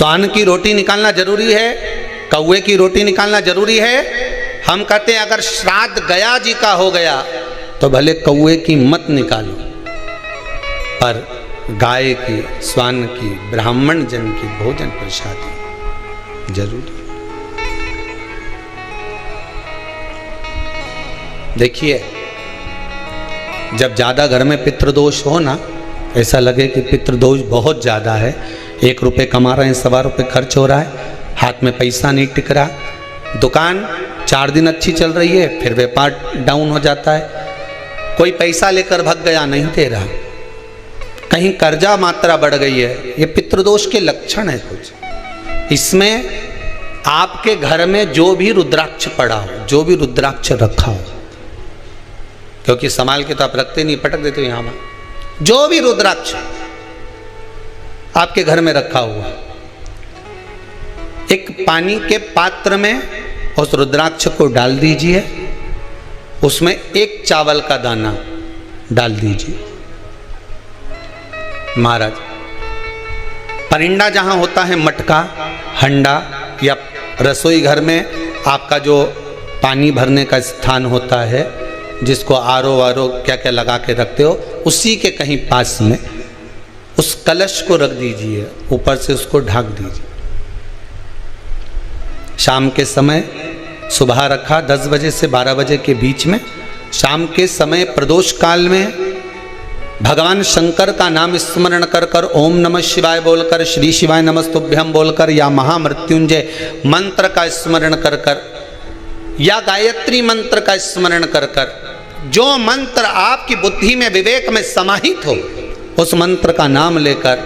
स्वान की रोटी निकालना जरूरी है, कौवे की रोटी निकालना जरूरी है। हम कहते हैं अगर श्राद्ध गया जी का हो गया तो भले कौवे की मत निकालो, पर गाय की, स्वान की, ब्राह्मण जन की भोजन प्रसादी जरूरी। देखिए, जब ज्यादा घर में पितृदोष हो ना, ऐसा लगे कि पितृदोष बहुत ज्यादा है, 1 रुपये कमा रहे हैं, 1.25 रुपये खर्च हो रहा है, हाथ में पैसा नहीं टिक रहा, दुकान 4 दिन अच्छी चल रही है, फिर व्यापार डाउन हो जाता है, कोई पैसा लेकर भग गया, नहीं दे रहा, कहीं कर्जा मात्रा बढ़ गई है, ये पितृदोष के लक्षण है कुछ। इसमें आपके घर में जो भी रुद्राक्ष पड़ा हो, जो भी रुद्राक्ष रखा हो, क्योंकि संभाल के तो आप रखते नहीं, पटक देते हो यहाँ में, जो भी रुद्राक्ष आपके घर में रखा हुआ, एक पानी के पात्र में उस रुद्राक्ष को डाल दीजिए, उसमें 1 चावल का दाना डाल दीजिए। महाराज, परिंदा जहां होता है, मटका, हंडा या रसोई घर में आपका जो पानी भरने का स्थान होता है, जिसको आरो वारो क्या क्या लगा के रखते हो, उसी के कहीं पास में उस कलश को रख दीजिए, ऊपर से उसको ढक दीजिए। शाम के समय, सुबह रखा 10 बजे से 12 बजे के बीच में, शाम के समय प्रदोष काल में भगवान शंकर का नाम स्मरण कर कर, ओम नमः शिवाय बोलकर, श्री शिवाय नमस्तुभ्यम बोलकर, या महामृत्युंजय मंत्र का स्मरण कर कर, या गायत्री मंत्र का स्मरण कर कर, जो मंत्र आपकी बुद्धि में, विवेक में समाहित हो, उस मंत्र का नाम लेकर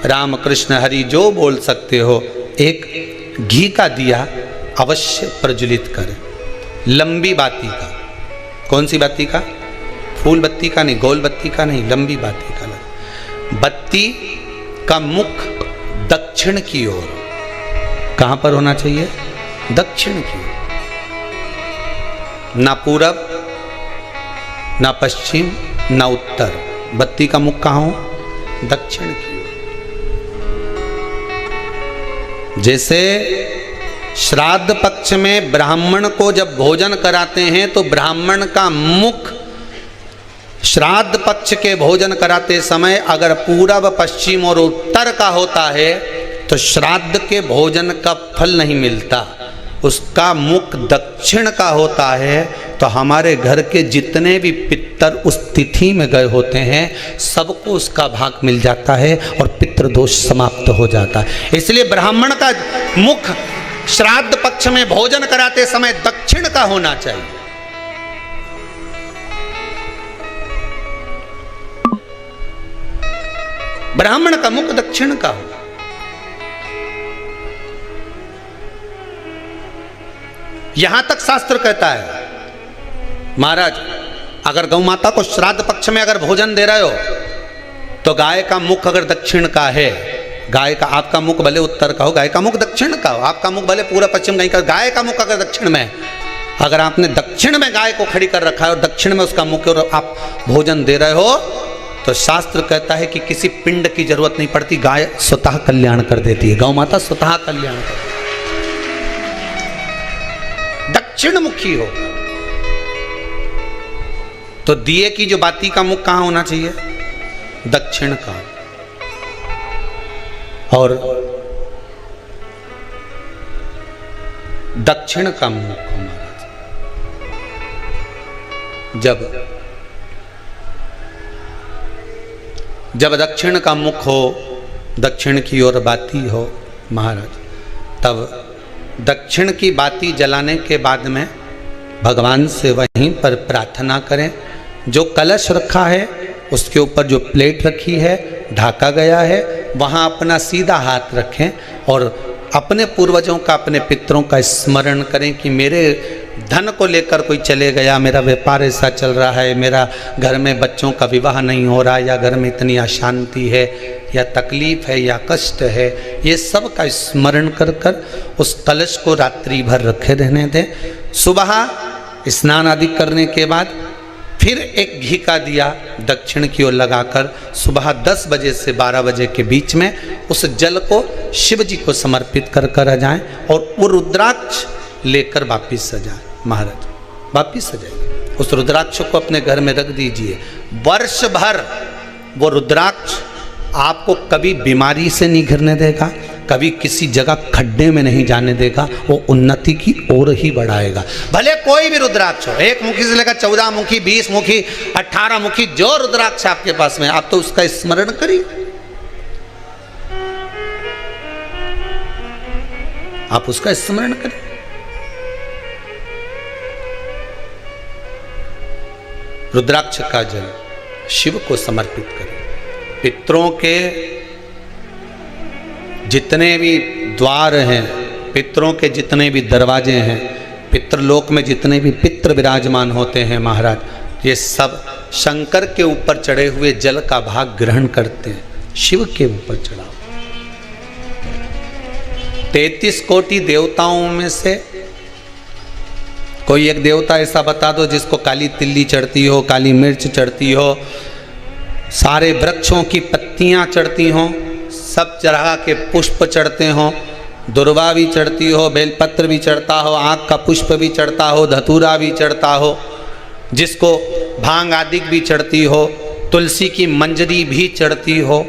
राम कृष्ण हरि जो बोल सकते हो, एक घी का दिया अवश्य प्रज्वलित करें, लंबी बाती का। कौन सी बाती का? फूल बत्ती का नहीं, गोल बत्ती का नहीं, लंबी बाती का। बत्ती का मुख दक्षिण की ओर, कहां पर होना चाहिए? दक्षिण की ओर, ना पूरब, ना पश्चिम, ना उत्तर। बत्ती का मुख कहां हो? दक्षिण की ओर। जैसे श्राद्ध पक्ष में ब्राह्मण को जब भोजन कराते हैं तो ब्राह्मण का मुख श्राद्ध पक्ष के भोजन कराते समय अगर पूरब, पश्चिम और उत्तर का होता है तो श्राद्ध के भोजन का फल नहीं मिलता। उसका मुख दक्षिण का होता है तो हमारे घर के जितने भी पितर उस तिथि में गए होते हैं सबको उसका भाग मिल जाता है और पितृदोष समाप्त हो जाता है। इसलिए ब्राह्मण का मुख श्राद्ध पक्ष में भोजन कराते समय दक्षिण का होना चाहिए। ब्राह्मण का मुख दक्षिण का हो। यहां तक शास्त्र कहता है महाराज, अगर गौ माता को श्राद्ध पक्ष में अगर भोजन दे रहे हो तो गाय का मुख अगर दक्षिण का है, गाय का, आपका मुख भले उत्तर का हो, गाय का मुख दक्षिण का हो, आपका मुख भले पूरा पश्चिम कहीं का, गाय का मुख अगर दक्षिण में, अगर आपने दक्षिण में गाय को खड़ी कर रखा है और दक्षिण में उसका मुख और आप भोजन दे रहे हो तो शास्त्र कहता है कि किसी पिंड की जरूरत नहीं पड़ती, गाय स्वतः कल्याण कर देती है, गौ माता स्वतः कल्याण कर देती है। दक्षिण मुखी हो तो दिए की जो बाती का मुख कहां होना चाहिए? दक्षिण का। और दक्षिण का मुख हो महाराज। जब दक्षिण का मुख हो, दक्षिण की ओर बाती हो महाराज, तब दक्षिण की बाती जलाने के बाद में भगवान से वहीं पर प्रार्थना करें। जो कलश रखा है उसके ऊपर जो प्लेट रखी है, ढाका गया है, वहाँ अपना सीधा हाथ रखें और अपने पूर्वजों का, अपने पितरों का स्मरण करें कि मेरे धन को लेकर कोई चले गया, मेरा व्यापार ऐसा चल रहा है, मेरा घर में बच्चों का विवाह नहीं हो रहा, या घर में इतनी अशांति है या तकलीफ है या कष्ट है, ये सब का स्मरण कर कर उस कलश को रात्रि भर रखे रहने दें। सुबह स्नान आदि करने के बाद फिर एक घी का दिया दक्षिण की ओर लगाकर सुबह 10 बजे से 12 बजे के बीच में उस जल को शिव जी को समर्पित कर आ जाएं और वो रुद्राक्ष लेकर वापिस सजाएं। महाराज वापिस सजाइए, उस रुद्राक्ष को अपने घर में रख दीजिए। वर्ष भर वो रुद्राक्ष आपको कभी बीमारी से नहीं घिरने देगा, कभी किसी जगह खड्डे में नहीं जाने देगा, वो उन्नति की ओर ही बढ़ाएगा। भले कोई भी रुद्राक्ष हो, 1 मुखी से लेकर 14 मुखी, 20 मुखी, 18 मुखी, जो रुद्राक्ष आपके पास में, आप तो उसका स्मरण करिए, आप उसका स्मरण करिए। रुद्राक्ष का जल शिव को समर्पित करें। पितरों के जितने भी द्वार हैं, पितरों के जितने भी दरवाजे हैं, पितृलोक में जितने भी पितृ विराजमान होते हैं महाराज, ये सब शंकर के ऊपर चढ़े हुए जल का भाग ग्रहण करते हैं। शिव के ऊपर चढ़ाओ। 33 कोटि देवताओं में से कोई एक देवता ऐसा बता दो जिसको काली तिल्ली चढ़ती हो, काली मिर्च चढ़ती हो, सारे वृक्षों की पत्तियां चढ़ती हों, सब तरह के पुष्प चढ़ते हों, दुर्वा भी चढ़ती हो, बेलपत्र भी चढ़ता हो, आँख का पुष्प भी चढ़ता हो, धतूरा भी चढ़ता हो, जिसको भांग आदि भी चढ़ती हो, तुलसी की मंजरी भी चढ़ती हो।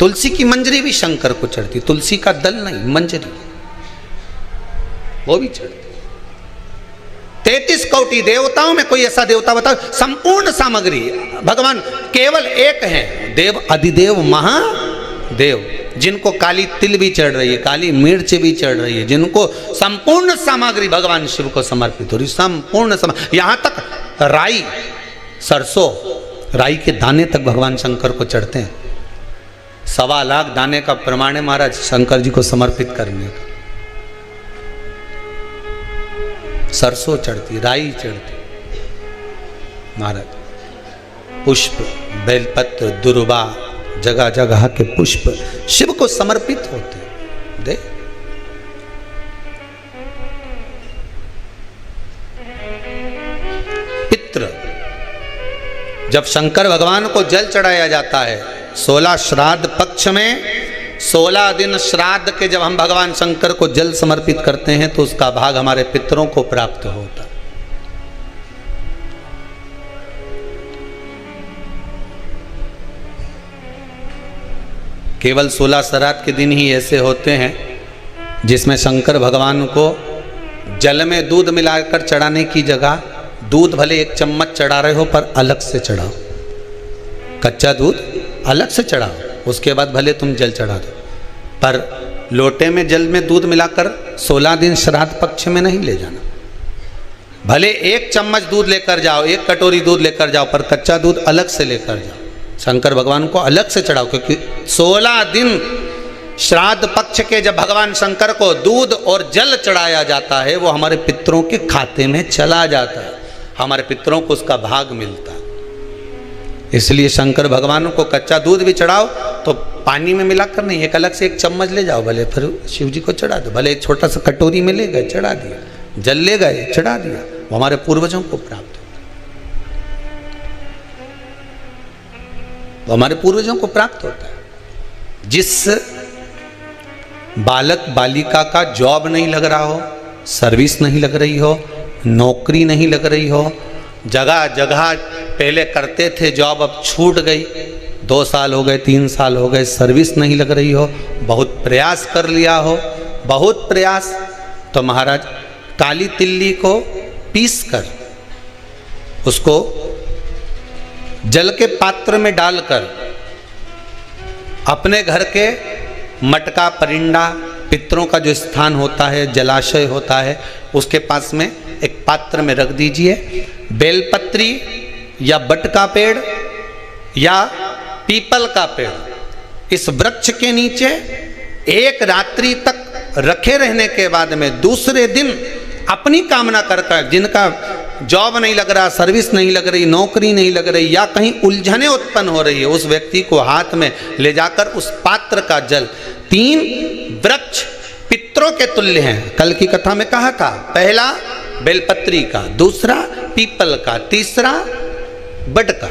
तुलसी की मंजरी भी शंकर को चढ़ती, तुलसी का दल नहीं, मंजरी वो भी चढ़ती। 33 कोटि देवताओं में कोई ऐसा देवता बताओ, संपूर्ण सामग्री भगवान केवल एक हैं, देव अधिदेव महादेव, जिनको काली तिल भी चढ़ रही है, काली मिर्च भी चढ़ रही है, जिनको संपूर्ण सामग्री भगवान शिव को समर्पित हो रही, संपूर्ण यहाँ तक राई, सरसों, राई के दाने तक भगवान शंकर को चढ़ते हैं। 1.25 लाख दाने का प्रमाण है महाराज शंकर जी को समर्पित करने का। सरसों चढ़ती, राई चढ़ती महाराज, पुष्प, बेलपत्र, दुर्वा, जगह जगह के पुष्प शिव को समर्पित होते। दे पितृ, जब शंकर भगवान को जल चढ़ाया जाता है 16 श्राद्ध पक्ष में, 16 दिन श्राद्ध के जब हम भगवान शंकर को जल समर्पित करते हैं तो उसका भाग हमारे पितरों को प्राप्त होता है। केवल 16 श्राद्ध के दिन ही ऐसे होते हैं जिसमें शंकर भगवान को जल में दूध मिलाकर चढ़ाने की जगह दूध भले 1 चम्मच चढ़ा रहे हो पर अलग से चढ़ाओ, कच्चा दूध अलग से चढ़ाओ, उसके बाद भले तुम जल चढ़ा दो, पर लोटे में जल में दूध मिलाकर 16 दिन श्राद्ध पक्ष में नहीं ले जाना। भले 1 चम्मच दूध लेकर जाओ, 1 कटोरी दूध लेकर जाओ, पर कच्चा दूध अलग से लेकर जाओ, शंकर भगवान को अलग से चढ़ाओ, क्योंकि 16 दिन श्राद्ध पक्ष के जब भगवान शंकर को दूध और जल चढ़ाया जाता है वो हमारे पितरों के खाते में चला जाता है, हमारे पितरों को उसका भाग मिलता है। इसलिए शंकर भगवान को कच्चा दूध भी चढ़ाओ तो पानी में मिलाकर नहीं, एक अलग से 1 चम्मच ले जाओ, भले फिर शिव जी को चढ़ा दो, भले एक छोटा सा कटोरी में ले गए चढ़ा दिया, जल ले गए चढ़ा दिया, वो हमारे पूर्वजों को प्राप्त होता, वो हमारे पूर्वजों को प्राप्त होता है। जिस बालक बालिका का जॉब नहीं लग रहा हो, सर्विस नहीं लग रही हो, नौकरी नहीं लग रही हो, जगह जगह पहले करते थे जॉब अब छूट गई, 2 साल हो गए, 3 साल हो गए, सर्विस नहीं लग रही हो, बहुत प्रयास कर लिया हो, बहुत प्रयास, तो महाराज काली तिल्ली को पीस कर उसको जल के पात्र में डालकर अपने घर के मटका परिंडा पितरों का जो स्थान होता है, जलाशय होता है, उसके पास में एक पात्र में रख दीजिए। बेलपत्री या बट का पेड़ या पीपल का पेड़, इस वृक्ष के नीचे 1 रात्रि तक रखे रहने के बाद में दूसरे दिन अपनी कामना कर जिनका जॉब नहीं लग रहा, सर्विस नहीं लग रही, नौकरी नहीं लग रही या कहीं उलझने उत्पन्न हो रही है, उस व्यक्ति को हाथ में ले जाकर उस पात्र का जल, 3 वृक्ष पितरों के तुल्य हैं। कल की कथा में कहा था, पहला बेलपत्री का, दूसरा पीपल का, तीसरा बड का।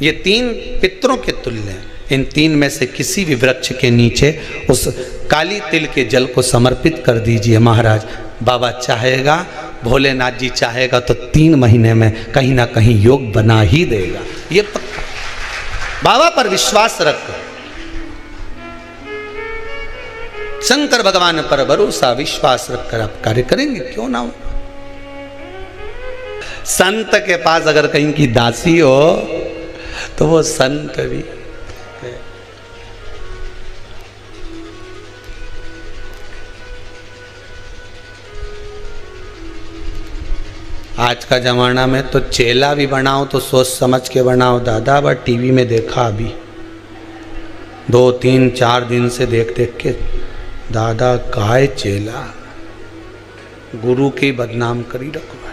ये 3 पितरों के तुल्य हैं। इन 3 में से किसी भी वृक्ष के नीचे उस काली तिल के जल को समर्पित कर दीजिए महाराज। बाबा चाहेगा, भोलेनाथ जी चाहेगा तो 3 महीने में कहीं ना कहीं योग बना ही देगा। ये पक्का। बाबा पर विश्वास रखो, शंकर भगवान पर भरोसा विश्वास रखकर आप कार्य करेंगे, क्यों ना हो। संत के पास अगर कहीं की दासी हो तो वो संत भी है। आज का जमाना में तो चेला भी बनाओ तो सोच समझ के बनाओ दादा। बट टीवी में देखा अभी 2, 3, 4 दिन से देख के दादा काय चेला, गुरु की बदनाम करी रखवाली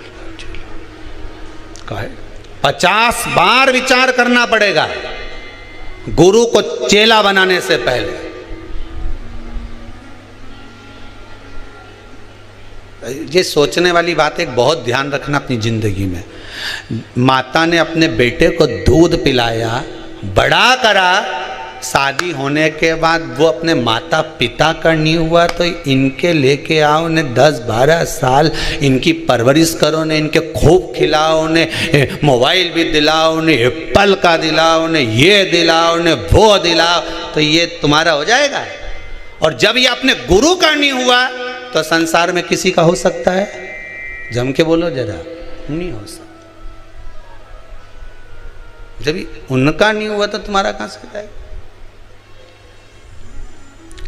काय। 50 बार विचार करना पड़ेगा गुरु को चेला बनाने से पहले। ये सोचने वाली बात एक बहुत ध्यान रखना अपनी जिंदगी में। माता ने अपने बेटे को दूध पिलाया, बड़ा करा, शादी होने के बाद वो अपने माता पिता का नहीं हुआ तो इनके लेके आओ ने 10-12 साल इनकी परवरिश करो ने, इनके खूब खिलाओ ने, मोबाइल भी दिलाओ ने, एप्पल का दिलाओ ने, ये दिलाओ ने, वो दिलाओ, तो ये तुम्हारा हो जाएगा। और जब ये अपने गुरु का नहीं हुआ तो संसार में किसी का हो सकता है? जम के बोलो जरा, नहीं हो सकता। जब उनका नहीं हुआ तो तुम्हारा कहां से जाएगा?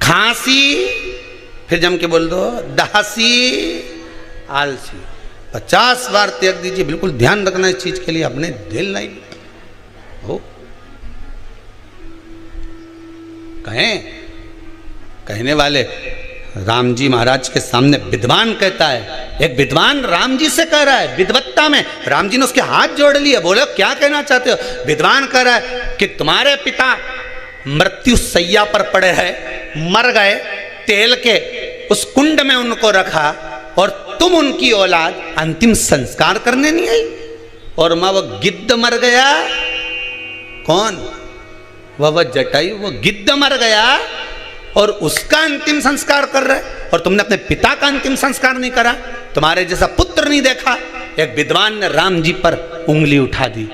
खांसी, फिर जम के बोल दो दासी, आलसी। 50 बार त्याग दीजिए। बिल्कुल ध्यान रखना इस चीज के लिए, अपने दिल नहीं हो। कहने वाले राम जी महाराज के सामने विद्वान कहता है, एक विद्वान राम जी से कह रहा है विद्वत्ता में। राम जी ने उसके हाथ जोड़ लिए, बोले क्या कहना चाहते हो? विद्वान कह रहा है कि तुम्हारे पिता मृत्यु सैया पर पड़े हैं, मर गए, तेल के उस कुंड में उनको रखा और तुम उनकी औलाद अंतिम संस्कार करने नहीं आई। और मां वो गिद्ध मर गया। कौन? वह जटायु, वो गिद्ध मर गया और उसका अंतिम संस्कार कर रहे, और तुमने अपने पिता का अंतिम संस्कार नहीं करा, तुम्हारे जैसा पुत्र नहीं देखा। एक विद्वान ने राम जी पर उंगली उठा दी।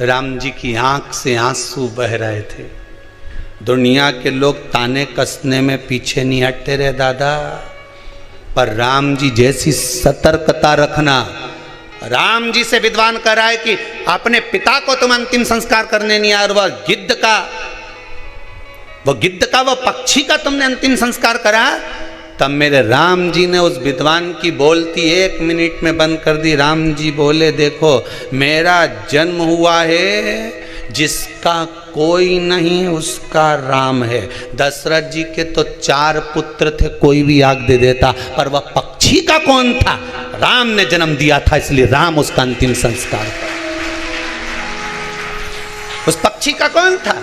राम जी की आंख से आंसू बह रहे थे। दुनिया के लोग ताने कसने में पीछे नहीं हटते रहे दादा, पर राम जी जैसी सतर्कता रखना। राम जी से विद्वान कह रहा है कि अपने पिता को तुम अंतिम संस्कार करने नहीं आए, और वह गिद्ध का वो पक्षी का तुमने अंतिम संस्कार करा। तब मेरे राम जी ने उस विद्वान की बोलती 1 मिनट में बंद कर दी। राम जी बोले देखो, मेरा जन्म हुआ है, जिसका कोई नहीं उसका राम है। दशरथ जी के तो 4 पुत्र थे, कोई भी आग दे देता, पर वह पक्षी का कौन था? राम ने जन्म दिया था, इसलिए राम उसका अंतिम संस्कार कर। उस पक्षी का कौन था?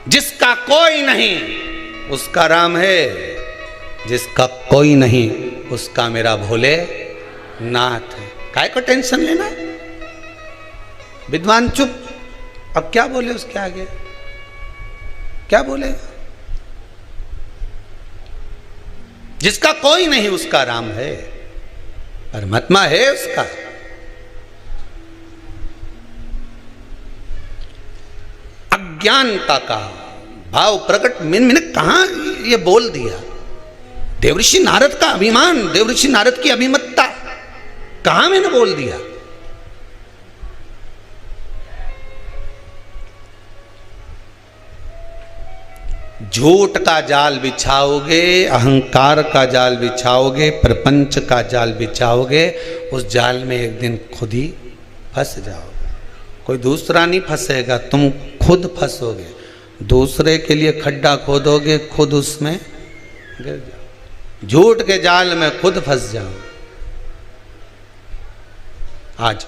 जिसका कोई नहीं उसका राम है, जिसका कोई नहीं उसका मेरा भोले नाथ है। काय को टेंशन लेना? विद्वान चुप। अब क्या बोले उसके आगे? क्या बोले? जिसका कोई नहीं उसका राम है, परमात्मा है उसका। अज्ञानता का भाव प्रकट मैंने कहां ये बोल दिया? देवऋषि नारद का अभिमान, देवऋषि नारद की अभिमत्ता कहां मैंने बोल दिया? झूठ का जाल बिछाओगे, अहंकार का जाल बिछाओगे, प्रपंच का जाल बिछाओगे, उस जाल में एक दिन खुद ही फंस जाओगे। कोई दूसरा नहीं फंसेगा, तुम खुद फंसोगे। दूसरे के लिए खड्डा खोदोगे, खुद उसमें गिर जाओ। झूठ के जाल में खुद फंस जाओ। आज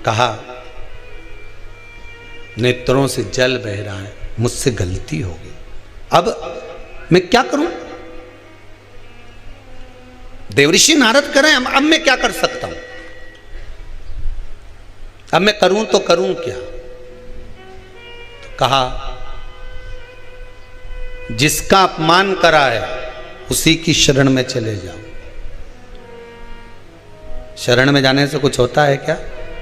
कहा नेत्रों से जल बह रहा है, मुझसे गलती हो गई, अब मैं क्या करूं? देवऋषि नारद करें, अब मैं क्या कर सकता हूं, अब मैं करूं तो करूं क्या। तो कहा जिसका अपमान करा है उसी की शरण में चले जाओ। शरण में जाने से कुछ होता है क्या?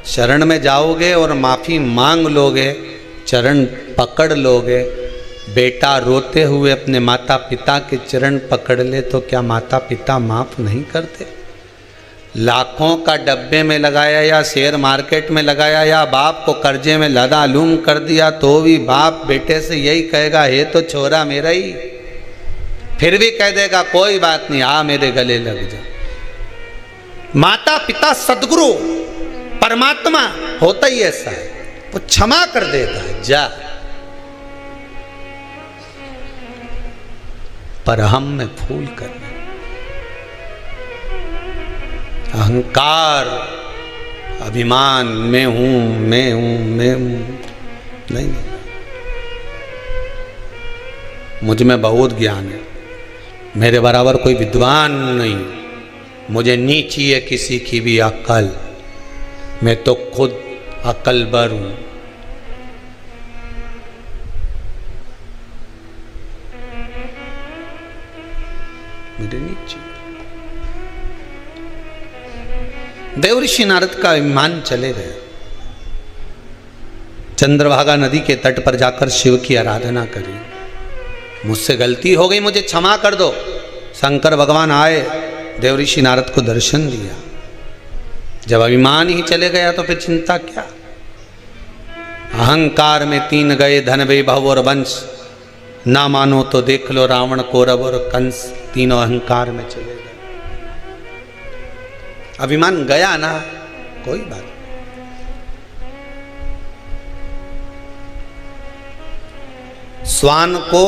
शरण में जाओगे और माफी मांग लोगे, चरण पकड़ लोगे। बेटा रोते हुए अपने माता पिता के चरण पकड़ ले तो क्या माता पिता माफ नहीं करते? लाखों का डब्बे में लगाया या शेयर मार्केट में लगाया या बाप को कर्जे में लदालूम कर दिया तो भी बाप बेटे से यही कहेगा, हे तो छोरा मेरा ही। फिर भी कह देगा कोई बात नहीं, आ मेरे गले लग जा। माता पिता सदगुरु परमात्मा होता ही ऐसा है, वो क्षमा कर देता है, जा। पर हम में फूल करना, अहंकार, अभिमान, मैं हूं मैं हूं मैं हूं, नहीं। मुझ में बहुत ज्ञान है, मेरे बराबर कोई विद्वान नहीं, मुझे नहीं चाहिए किसी की भी अक्ल, मैं तो खुद अक्लबर हूं। मुझे नहीं चाहिए। देवऋषि नारद का विमान चले गए, चंद्रभागा नदी के तट पर जाकर शिव की आराधना करी। मुझसे गलती हो गई, मुझे क्षमा कर दो। शंकर भगवान आए, देवऋषि नारद को दर्शन दिया। जब अभिमान ही चले गया तो फिर चिंता क्या? अहंकार में तीन गए, धन वैभव और वंश, ना मानो तो देख लो रावण, कौरव और कंस, तीनों अहंकार में चले गए। अभिमान गया ना, कोई बात नहीं। स्वान को,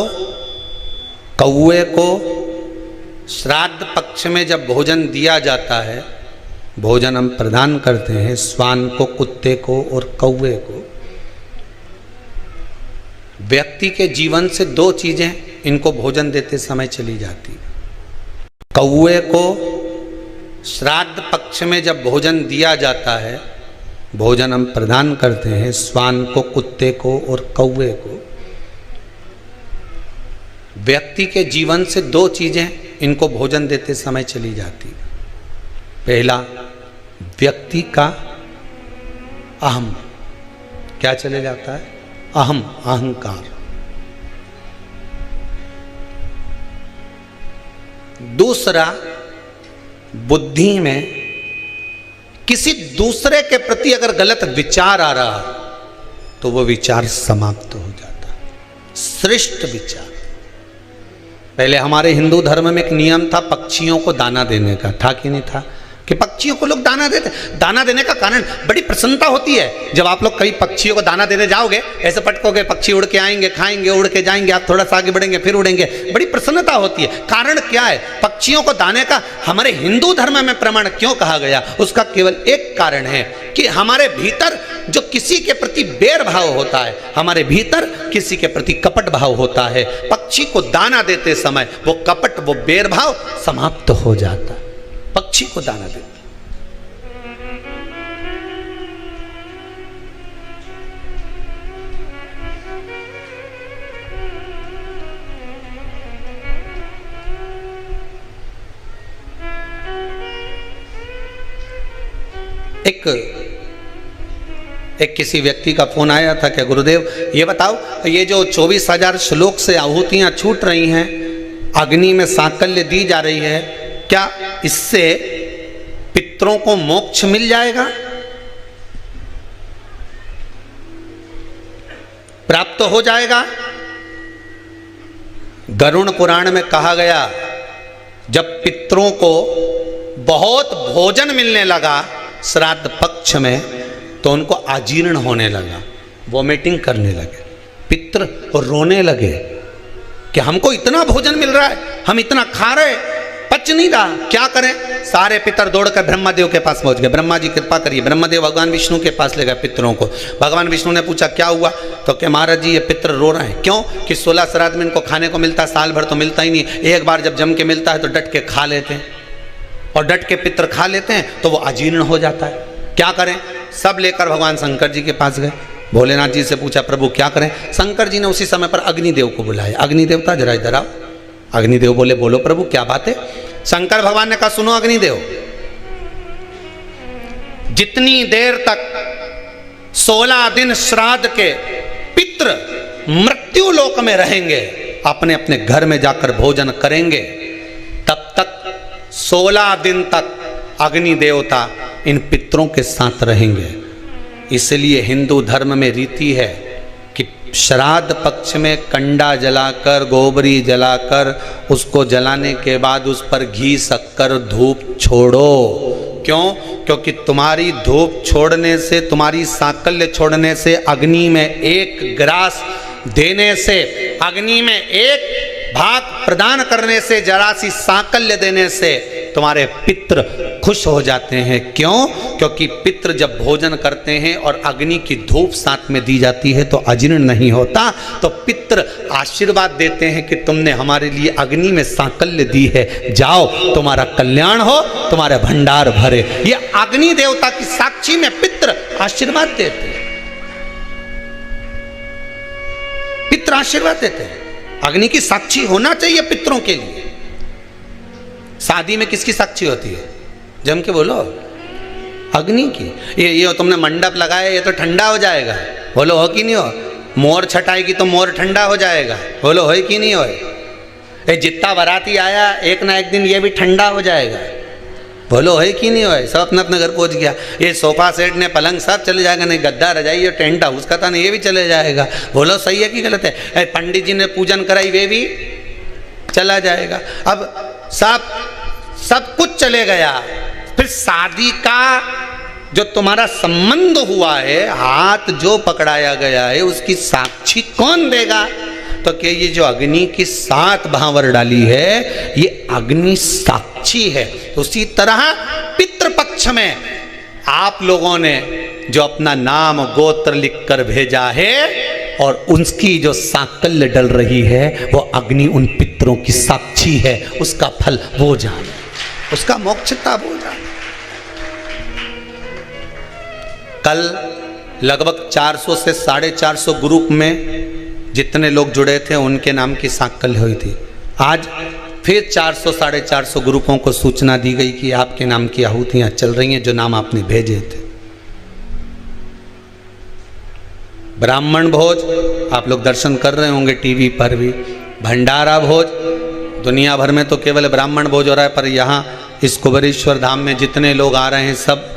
कौए को श्राद्ध पक्ष में जब भोजन दिया जाता है, भोजन हम प्रदान करते हैं स्वान को, कुत्ते को और कौए को। व्यक्ति के जीवन से दो चीजें इनको भोजन देते समय चली जाती। कौए को श्राद्ध पक्ष में जब भोजन दिया जाता है, भोजन हम प्रदान करते हैं स्वान को, कुत्ते को और कौए को। व्यक्ति के जीवन से दो चीजें इनको भोजन देते समय चली जाती। पहला, व्यक्ति का अहम, क्या चले जाता है? अहम, अहंकार। दूसरा, बुद्धि में किसी दूसरे के प्रति अगर गलत विचार आ रहा तो वो विचार समाप्त हो जाता, श्रेष्ठ विचार। पहले हमारे हिंदू धर्म में एक नियम था पक्षियों को दाना देने का, था कि नहीं था? कि पक्षियों को लोग दाना देते। दाना देने का कारण बड़ी प्रसन्नता होती है। जब आप लोग कई पक्षियों को दाना देने जाओगे, ऐसे पटकोगे, पक्षी उड़ के आएंगे, खाएंगे, उड़ के जाएंगे, आप थोड़ा सा आगे बढ़ेंगे, फिर उड़ेंगे, बड़ी प्रसन्नता होती है। कारण क्या है? पक्षियों को दाने का हमारे हिंदू धर्म में प्रमाण क्यों कहा गया? उसका केवल एक कारण है कि हमारे भीतर जो किसी के प्रति बैर भाव होता है, हमारे भीतर किसी के प्रति कपट भाव होता है, पक्षी को दाना देते समय वो कपट, वो बैर भाव समाप्त हो जाता है। पक्षी को दाना दे। एक किसी व्यक्ति का फोन आया था कि गुरुदेव ये बताओ, ये जो 24,000 श्लोक से आहुतियां छूट रही हैं, अग्नि में सांकल्य दी जा रही है, क्या इससे पितरों को मोक्ष मिल जाएगा, प्राप्त हो जाएगा? गरुड़ पुराण में कहा गया, जब पितरों को बहुत भोजन मिलने लगा श्राद्ध पक्ष में, तो उनको आजीर्ण होने लगा, वॉमिटिंग करने लगे, पितर रोने लगे कि हमको इतना भोजन मिल रहा है, हम इतना खा रहे, पच नहीं रहा, क्या करें? सारे पितर दौड़कर ब्रह्मादेव के पास पहुंच गए। ब्रह्मा जी कृपा करिए। ब्रह्मादेव भगवान विष्णु के पास ले गए पितरों को। भगवान विष्णु ने पूछा क्या हुआ? तो कि महाराज जी ये पितर रो रहे हैं। क्यों? कि 16 श्राद्ध में इनको खाने को मिलता, साल भर तो मिलता ही नहीं, एक बार जब जम के मिलता है तो डट के खा लेते हैं। और डट के पितर खा लेते हैं तो वो अजीर्ण हो जाता है। क्या करें? सब लेकर भगवान शंकर जी के पास गए। भोलेनाथ जी से पूछा प्रभु क्या करें? शंकर जी ने उसी समय पर अग्निदेव को बुलाया। अग्निदेवता जरा इधर आओ। अग्निदेव बोले बोलो प्रभु क्या बात है? शंकर भगवान ने कहा सुनो अग्निदेव, जितनी देर तक 16 दिन श्राद्ध के पितृ मृत्यु लोक में रहेंगे, अपने अपने घर में जाकर भोजन करेंगे, तब तक 16 दिन तक अग्नि देवता इन पितरों के साथ रहेंगे। इसलिए हिंदू धर्म में रीति है कि श्राद्ध पक्ष में कंडा जलाकर, गोबरी जलाकर, उसको जलाने के बाद उस पर घी शक्कर धूप छोड़ो। क्यों? क्योंकि तुम्हारी धूप छोड़ने से, तुम्हारी सांकल्य छोड़ने से, अग्नि में एक ग्रास देने से, अग्नि में एक भाग प्रदान करने से, जरा सी सांकल्य देने से तुम्हारे पितृ खुश हो जाते हैं। क्यों? क्योंकि पितृ जब भोजन करते हैं और अग्नि की धूप साथ में दी जाती है तो अजीर्ण नहीं होता। तो पितृ आशीर्वाद देते हैं कि तुमने हमारे लिए अग्नि में सांकल्य दी है, जाओ तुम्हारा कल्याण हो, तुम्हारे भंडार भरे। ये अग्नि देवता की साक्षी में पितृ आशीर्वाद देते हैं। पितृ आशीर्वाद देते हैं। अग्नि की साक्षी होना चाहिए पितरों के लिए। शादी में किसकी साक्षी होती है? जम के बोलो, अग्नि की। ये तुमने मंडप लगाया, ये तो ठंडा हो जाएगा, बोलो हो कि नहीं हो? मोर छटाएगी तो मोर ठंडा हो जाएगा, बोलो हो कि नहीं हो? ये जितना बाराती आया एक ना एक दिन ये भी ठंडा हो जाएगा, बोलो है कि नहीं हो? सब अपने अपने घर पहुंच गया। ये सोफा सेट ने पलंग सब चले जाएगा, नहीं गद्दा रजाई और टेंट हाउस का था नहीं, ये भी चले जाएगा, बोलो सही है कि गलत है? पंडित जी ने पूजन कराई, वे भी चला जाएगा। अब सब कुछ चले गया। फिर शादी का जो तुम्हारा संबंध हुआ है, हाथ जो पकड़ाया गया है, उसकी साक्षी कौन देगा? तो कि ये जो अग्नि की 7 भांवर डाली है, ये अग्नि साक्षी है। तो उसी तरह पितृपक्ष में आप लोगों ने जो अपना नाम गोत्र लिखकर भेजा है और उसकी जो सांकल्य डल रही है, वो अग्नि उन पितरों की साक्षी है। उसका फल वो जाने, उसका मोक्षता वो जाने। कल लगभग 400 से 450 ग्रुप में जितने लोग जुड़े थे उनके नाम की सांकल्य हुई थी। आज फिर 400 450 ग्रुपों को सूचना दी गई कि आपके नाम की आहुतियां चल रही हैं जो नाम आपने भेजे थे। ब्राह्मण भोज आप लोग दर्शन कर रहे होंगे टीवी पर भी। भंडारा भोज, दुनिया भर में तो केवल ब्राह्मण भोज हो रहा है, पर यहाँ इस कुबेरेश्वर धाम में जितने लोग आ रहे हैं सब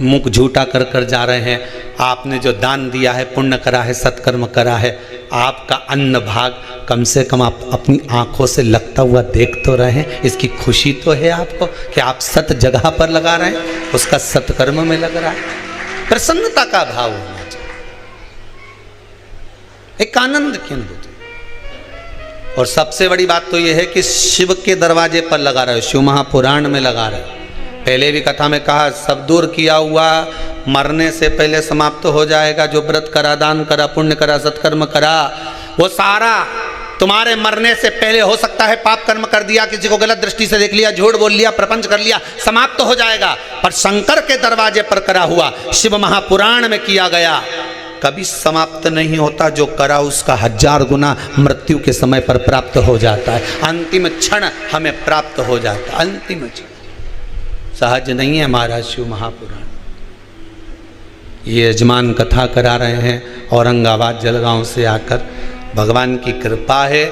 मुख झूठा कर कर जा रहे हैं। आपने जो दान दिया है, पुण्य करा है, सत्कर्म करा है, आपका अन्न भाग कम से कम आप अपनी आंखों से लगता हुआ देख तो रहे हैं। इसकी खुशी तो है आपको कि आप सत जगह पर लगा रहे हैं, उसका सत्कर्म में लग रहा है। प्रसन्नता का भाव होना चाहिए, एक आनंद की अनुभूति। और सबसे बड़ी बात तो यह है कि शिव के दरवाजे पर लगा रहे हो, शिव महापुराण में लगा रहे हो। पहले भी कथा में कहा, सब दूर किया हुआ मरने से पहले समाप्त हो जाएगा। जो व्रत करा, दान करा, पुण्य करा, सत्कर्म करा, वो सारा तुम्हारे मरने से पहले हो सकता है पाप कर्म कर दिया, किसी को गलत दृष्टि से देख लिया, झूठ बोल लिया, प्रपंच कर लिया, समाप्त हो जाएगा। पर शंकर के दरवाजे पर करा हुआ, शिव महापुराण में किया गया, कभी समाप्त नहीं होता। जो करा उसका 1000 गुना मृत्यु के समय पर प्राप्त हो जाता है। अंतिम क्षण हमें प्राप्त हो जाता है, अंतिम क्षण। सहज नहीं है महाराज शिव महापुराण। ये यजमान कथा करा रहे हैं औरंगाबाद जलगांव से आकर। भगवान की कृपा है,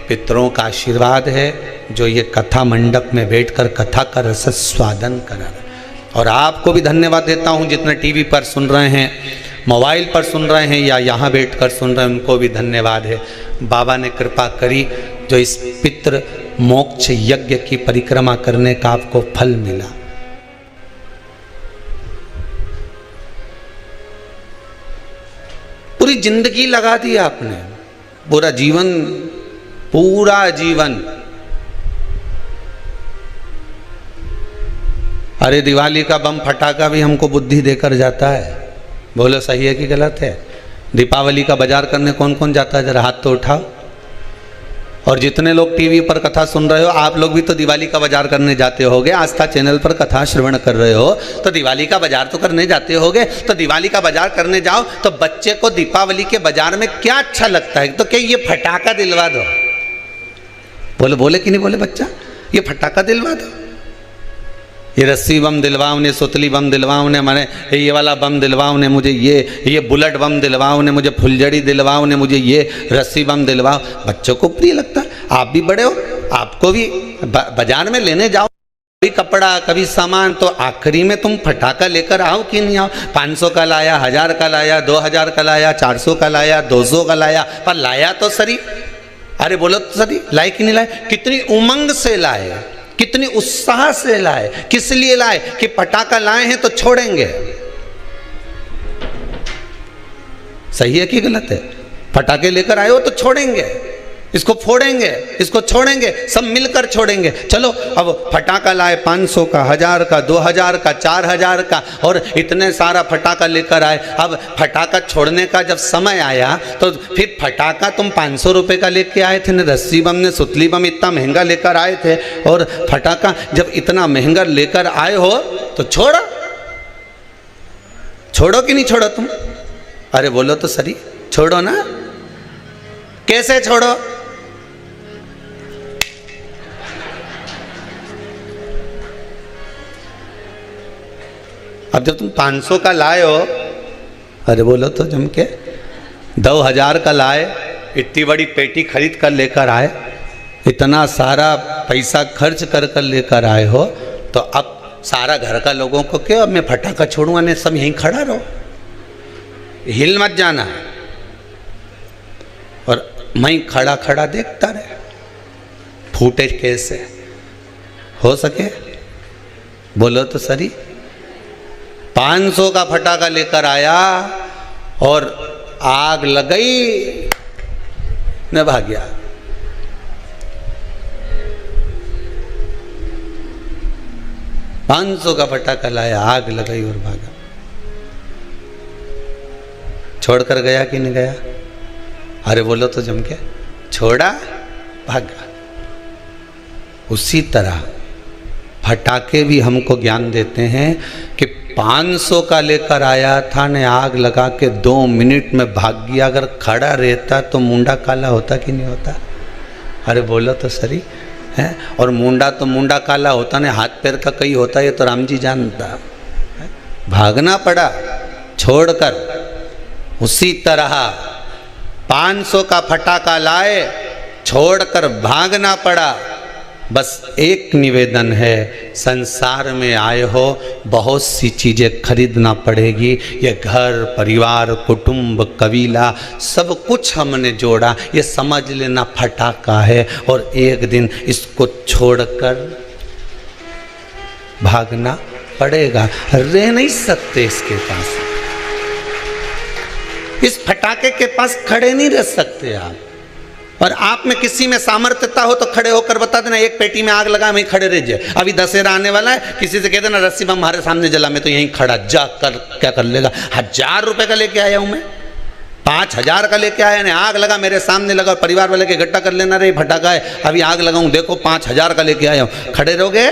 पितरों का आशीर्वाद है, जो ये कथा मंडप में बैठकर कथा का रस स्वादन करा रहे। और आपको भी धन्यवाद देता हूँ जितने टीवी पर सुन रहे हैं, मोबाइल पर सुन रहे हैं या यहाँ बैठकर सुन रहे हैं, उनको भी धन्यवाद है। बाबा ने कृपा करी जो इस पितृ मोक्ष यज्ञ की परिक्रमा करने का आपको फल मिला। पूरी जिंदगी लगा दी आपने, पूरा जीवन, पूरा जीवन। अरे दिवाली का बम फटाका भी हमको बुद्धि देकर जाता है, बोलो सही है कि गलत है? दीपावली का बाजार करने कौन कौन जाता है? जरा हाथ तो उठाओ। और जितने लोग टीवी पर कथा सुन रहे हो, आप लोग भी तो दिवाली का बाजार करने जाते होगे। आस्था चैनल पर कथा श्रवण कर रहे हो तो दिवाली का बाजार तो करने जाते होगे। तो दिवाली का बाजार करने जाओ तो बच्चे को दीपावली के बाजार में क्या अच्छा लगता है? तो क्या ये फटाका दिलवा दो। बोले बोले कि नहीं बोले बच्चा, ये फटाका दिलवा दो, ये रस्सी बम दिलवाओ ने, सुतली बम दिलवाओ ने, मैंने ये वाला बम दिलवाओ ने, मुझे ये बुलेट बम दिलवाओ ने, मुझे फुलझड़ी दिलवाओ ने, मुझे ये रस्सी बम दिलवाओ। बच्चों को प्रिय लगता है। आप भी बड़े हो, आपको भी बाजार में लेने जाओ कभी कपड़ा कभी सामान, तो आखिरी में तुम फटाका लेकर आओ कि नहीं आओ। 500 का लाया, 1000 का लाया, 2000 का लाया, 400 का लाया, 200 का लाया, पर लाया तो सही। अरे बोलो तो सही, लाए कि नहीं लाए? कितनी उमंग से लाए, कितनी उत्साह से लाए। किस लिए लाए? कि पटाखा लाए हैं तो छोड़ेंगे। सही है कि गलत है? पटाखे लेकर आए हो तो छोड़ेंगे, इसको फोड़ेंगे, इसको छोड़ेंगे, सब मिलकर छोड़ेंगे। चलो अब फटाखा लाए 500 का, 1000 का, 2000 का, 4000 का, और इतने सारा फटाखा लेकर आए। अब फटाखा छोड़ने का जब समय आया तो फिर फटाखा तुम 500 रुपये का लेके आए थे न, रस्सी बम ने, सुतली बम इतना महंगा लेकर आए थे, और फटाखा जब इतना महंगा लेकर आए हो तो छोड़ो। छोड़ो कि नहीं छोड़ो तुम? अरे बोलो तो सही, छोड़ो ना। कैसे छोड़ो? अब जब तुम 500 का लाए हो, अरे बोलो तो जम के, 2000 का लाए, इतनी बड़ी पेटी खरीद कर लेकर आए, इतना सारा पैसा खर्च कर कर लेकर आए हो, तो अब सारा घर का लोगों को क्यों, अब मैं फटाखा छोड़ूंगा नहीं, सब यहीं खड़ा रहो, हिल मत जाना। और मैं खड़ा खड़ा देखता रहे, फूटे कैसे हो सके? बोलो तो सही। 500 का फटाखा लेकर आया और आग लगई न भाग गया। $500 का फटाखा लाया, आग लगाई और भागा। छोड़कर गया कि नहीं गया? अरे बोलो तो जम के, छोड़ा, भागा। उसी तरह फटाके भी हमको ज्ञान देते हैं कि 500 का लेकर आया था ने, आग लगा के 2 मिनट में भाग गया। अगर खड़ा रहता तो मुंडा काला होता कि नहीं होता? अरे बोलो तो सही है। और मुंडा तो मुंडा काला होता ने, हाथ पैर का कई होता, ये तो राम जी जानता है। भागना पड़ा छोड़कर। उसी तरह 500 का फटाका लाए, छोड़कर भागना पड़ा। बस एक निवेदन है, संसार में आए हो, बहुत सी चीज़ें खरीदना पड़ेगी। ये घर परिवार कुटुंब कबीला सब कुछ हमने जोड़ा, ये समझ लेना फटाका है, और एक दिन इसको छोड़कर भागना पड़ेगा। रह नहीं सकते इसके पास, इस फटाके के पास खड़े नहीं रह सकते आप। और आप में किसी में सामर्थ्यता हो तो खड़े होकर बता देना, एक पेटी में आग लगा, वहीं खड़े रह जाए। अभी दशहरा आने वाला है, किसी से कह देना रस्सी बम हमारे सामने जला, मैं तो यहीं खड़ा, जा कर क्या कर लेगा। 1000 रुपये का लेके आया हूं मैं, 5000 का लेके आया ने, आग लगा मेरे सामने लगा, परिवार वाले के इकट्ठा कर लेना, रे फटाका है अभी आग लगाऊं, देखो 5000 का लेके आया हूं। खड़े रहोगे?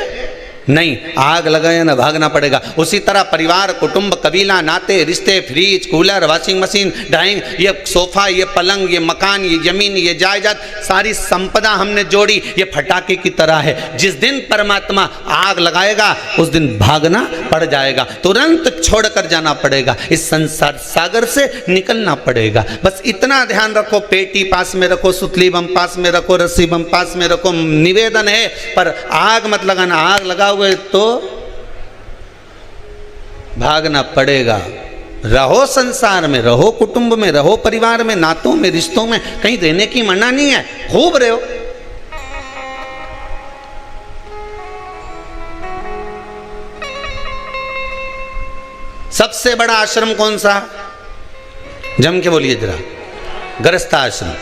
नहीं, आग लगाए ना, भागना पड़ेगा। उसी तरह परिवार कुटुंब कबीला नाते रिश्ते, fridge cooler washing machine dining, ये सोफा ये पलंग ये मकान ये जमीन ये जायदाद, सारी संपदा हमने जोड़ी, ये फटाके की तरह है। जिस दिन परमात्मा आग लगाएगा उस दिन भागना पड़ जाएगा, तुरंत छोड़कर जाना पड़ेगा, इस संसार सागर से निकलना पड़ेगा। बस इतना ध्यान रखो, पेटी पास में रखो, सुतली बम पास में रखो, रस्सी बम पास में रखो। निवेदन है, पर आग मत लगाना, आग लगा तो भागना पड़ेगा। रहो संसार में, रहो कुटुंब में, रहो परिवार में, नातों में, रिश्तों में, कहीं रहने की मना नहीं है, खूब रहो। सबसे बड़ा आश्रम कौन सा? जम के बोलिए जरा, गृहस्थाश्रम।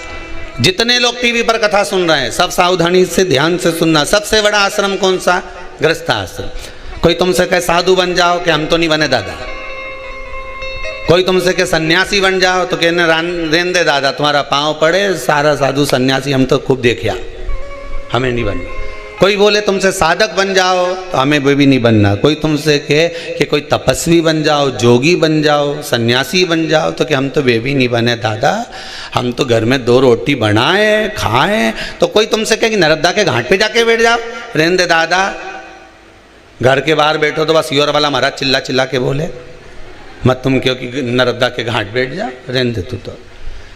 जितने लोग टीवी पर कथा सुन रहे हैं सब सावधानी से ध्यान से सुनना। सबसे बड़ा आश्रम कौन सा? गृहस्थ आश्रम। कोई तुमसे कहे साधु बन जाओ, कि हम तो नहीं बने दादा, कोई तुमसे के सन्यासी बन जाओ तो कहने रहने दे दादा, तुम्हारा पाँव पड़े, सारा साधु सन्यासी हम तो खूब देखिया, हमें नहीं बनना। कोई बोले तुमसे साधक बन जाओ तो हमें वो भी नहीं बनना। कोई तुमसे कहे कि कोई तपस्वी बन जाओ, जोगी बन जाओ, सन्यासी बन जाओ, तो कि हम तो वे भी नहीं बने दादा, हम तो घर में 2 रोटी बनाए खाएं। तो कोई तुमसे कहे कि नर्मदा के घाट पे जाके बैठ जाओ, रहने दे दादा, घर के बाहर बैठो तो बस योर वाला महाराज चिल्ला चिल्ला के बोले मत तुम क्योंकि नर्मदा के घाट बैठ जा, रहने दे तू तो।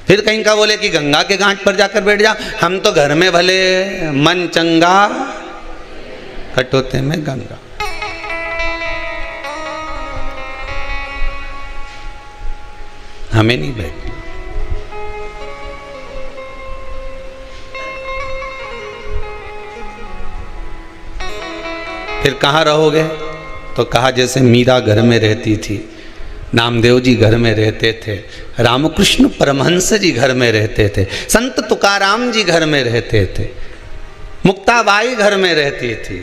फिर कहीं का बोले कि गंगा के घाट पर जाकर बैठ जा, हम तो घर में भले मन चंगा कटोते में गंगा। हमें नहीं बैठना। फिर कहाँ रहोगे? तो कहा जैसे मीरा घर में रहती थी, नामदेव जी घर में रहते थे, रामकृष्ण परमहंस जी घर में रहते थे, संत तुकाराम जी घर में रहते थे, मुक्ताबाई घर में रहती थी,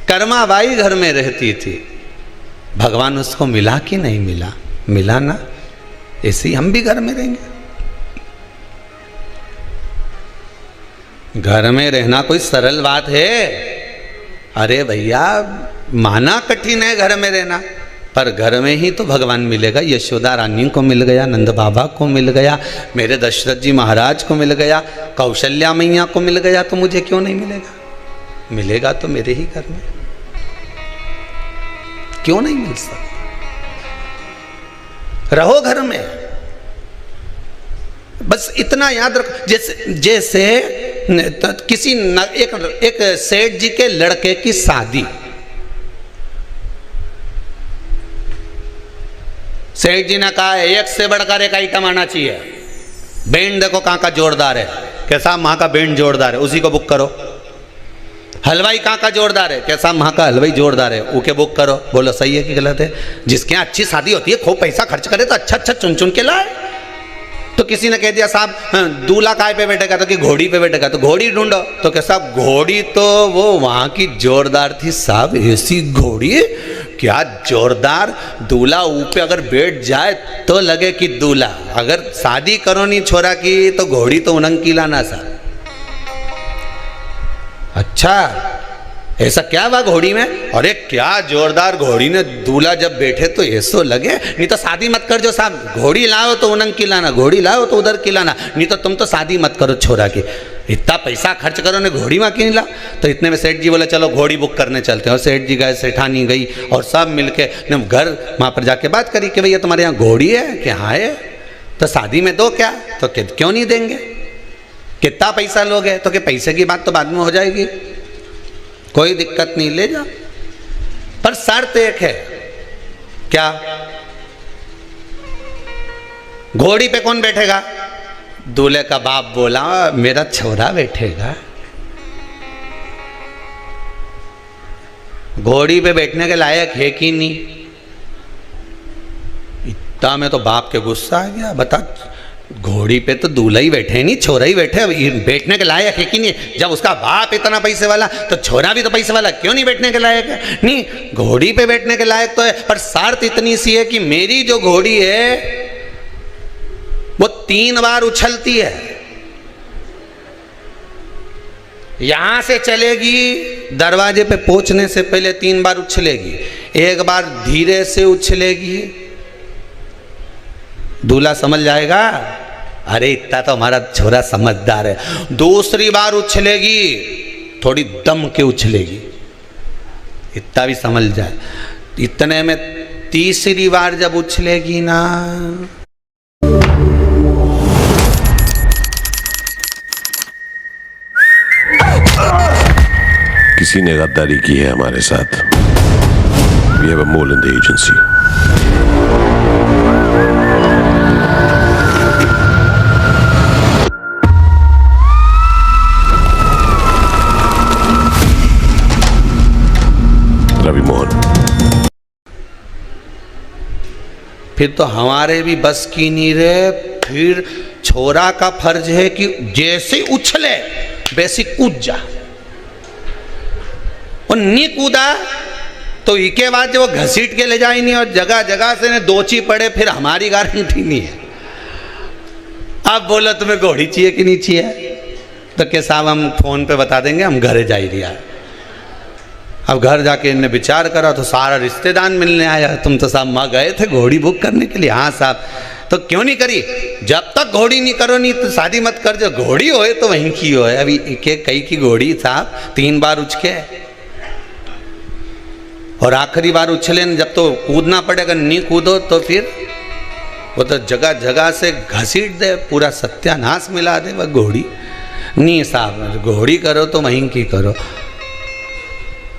कर्माबाई घर में रहती थी। भगवान उसको मिला कि नहीं मिला? मिला ना। ऐसे ही हम भी घर में रहेंगे। घर में रहना कोई सरल बात है? अरे भैया, माना कठिन है घर में रहना, पर घर में ही तो भगवान मिलेगा। यशोदा रानी को मिल गया, नंद बाबा को मिल गया, मेरे दशरथ जी महाराज को मिल गया, कौशल्या मैया को मिल गया, तो मुझे क्यों नहीं मिलेगा? मिलेगा तो मेरे ही घर में, क्यों नहीं मिल सकता? रहो घर में। बस इतना याद रखो, जैसे किसी एक सेठ जी के लड़के की शादी, सेठ जी ने कहा एक से बढ़कर एक आइटम आना चाहिए। बैंड देखो कहाँ का जोरदार है, कैसा वहां का बैंड जोरदार है, उसी को बुक करो। हलवाई कहाँ का जोरदार है, कैसा वहां का हलवाई जोरदार है, उके बुक करो। बोलो सही है कि गलत है? जिसके यहाँ अच्छी शादी होती है, खूब पैसा खर्च करे तो अच्छा अच्छा चुन चुन के लाए। तो किसी ने कह दिया साहब दूल्हा काय पे बैठेगा, तो कि घोड़ी पे बैठेगा, तो घोड़ी ढूंढो। तो क्या साहब घोड़ी तो वो वहां की जोरदार थी साहब, ऐसी घोड़ी क्या जोरदार, दूल्हा ऊपर अगर बैठ जाए तो लगे कि दूल्हा। अगर शादी करो नहीं छोरा की तो घोड़ी तो उनंकीला ना सा। अच्छा ऐसा क्या हुआ घोड़ी में? अरे क्या जोरदार घोड़ी ने दूल्हा जब बैठे तो ऐसो लगे। नहीं तो शादी मत कर जो साहब, घोड़ी लाओ तो उनंग की लाना, घोड़ी लाओ तो उधर की लाना, नहीं तो तुम तो शादी मत करो छोरा की। इतना पैसा खर्च करो ने घोड़ी में क्यों ला? तो इतने में सेठ जी बोले चलो घोड़ी बुक करने चलते हैं। और सेठ जी गए, सेठानी गई और सब मिलके घर वहाँ पर जाके बात करी कि भैया तुम्हारे यहाँ घोड़ी है? कि हाँ है। तो शादी में दो क्या? तो क्यों नहीं देंगे, कितना पैसा लोगे? तो कि पैसे की बात तो बाद में हो जाएगी, कोई दिक्कत नहीं, ले जाओ, पर शर्त एक है। क्या? घोड़ी पे कौन बैठेगा? दूल्हे का बाप बोला मेरा छोरा बैठेगा। घोड़ी पे बैठने के लायक है कि नहीं? इतना में तो बाप के गुस्सा आ गया। बता, घोड़ी पे तो दूल्हा ही बैठे नहीं, छोरा ही बैठे, बैठने के लायक है कि नहीं? जब उसका बाप इतना पैसे वाला तो छोरा भी तो पैसे वाला, क्यों नहीं बैठने के लायक है? नहीं, घोड़ी पे बैठने के लायक तो है, पर शर्त इतनी सी है कि मेरी जो घोड़ी है वो 3 बार उछलती है। यहां से चलेगी, दरवाजे पे पहुंचने से पहले 3 बार उछलेगी, एक बार धीरे से उछलेगी, दूल्हा समझ जाएगा अरे इतना तो हमारा छोरा समझदार है। दूसरी बार उछलेगी, थोड़ी दम के उछलेगी, इतना भी समझ जाए। इतने में तीसरी बार जब उछलेगी ना, किसी ने गद्दारी की है हमारे साथ। We have a mole in the agency. Ravi Mohan. फिर तो हमारे भी बस की नहीं रहे। फिर छोरा का फर्ज है कि जैसे उछले वैसे कूद जा, और नहीं कूदा तो इसके बाद जो घसीट के ले जाए नहीं और जगह जगह से दोची पड़े, फिर हमारी गारंटी नहीं है। अब बोलो तुम्हें घोड़ी चाहिए कि नहीं चाहिए, तो के साहब हम फोन पे बता देंगे, हम घरे जा ही रिया। अब घर जाके इनने विचार करा तो सारा रिश्तेदार मिलने आया, तुम तो साहब माँ गए थे घोड़ी बुक करने के लिए। हाँ साहब, तो क्यों नहीं करी? जब तक घोड़ी नहीं करो नहीं तो शादी मत कर, जो घोड़ी होए तो वहीं की होए। अभी कई की घोड़ी साहब 3 बार उछके, और आखिरी बार उछले जब तो कूदना पड़ेगा, नहीं कूदो तो फिर वो तो जगह जगह से घसीट दे, पूरा सत्यानाश मिला दे वह घोड़ी। नहीं साहब, घोड़ी करो तो वहीं की करो।